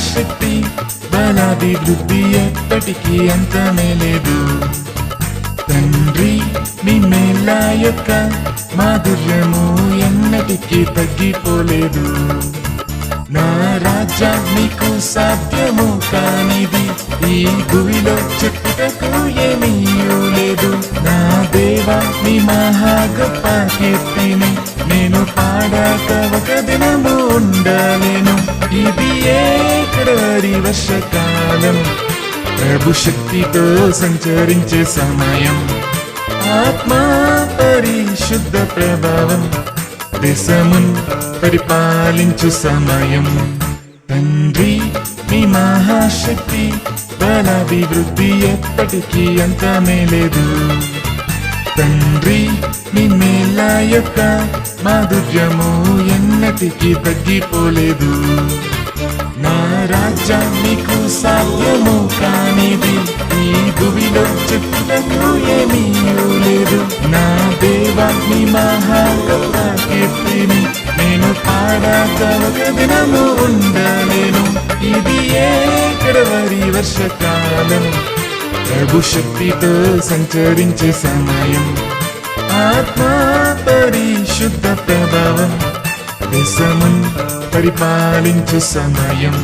మహాశక్తి బలాభివృద్ధి ఎప్పటికీ అంతమే లేదు. తండ్రి మీ మేళ్ళ యొక్క మాధుర్యము ఎన్నటికీ తగ్గిపోలేదు. నా రాజా నీకు సాధ్యము కానిది ఈ భూమిలో చెప్పుటకు ఏమీ లేదు. నా దేవా నీ మహా గొప్ప కీర్తిని నేను పాడాక ఒక దినము ఉండలేను. ఇది ఏకడవరి వర్షకాలం, ప్రభు శక్తితో సంచరించే సమయం, ఆత్మా పరిశుద్ధ ప్రభావం దేశమున్ పరిపాలించు సమయం. తండ్రి మీ మహాశక్తి బలాభివృద్ధి ఎప్పటికీ అంతమే లేదు. తండ్రి మీ మేళ్ళ యొక్క మాధుర్యము ఎన్నటికీ తగ్గిపోలేదు. నా రాజా నీకు సాధ్యము కానిది ఈ భూమిలో చెప్పుటకు ఏమీ లేదు. నా దేవా నీ మహా గొప్ప కీర్తిని నేను పాడాక ఒక దినము ఉండలేను. ఇది ఏకడవరి వర్షకాలం, ప్రభు శక్తితో సంచరించే సమయం, ఆత్మా పరిశుద్ధ ప్రభావం దేశమున్ పరిపాలించు సమయం.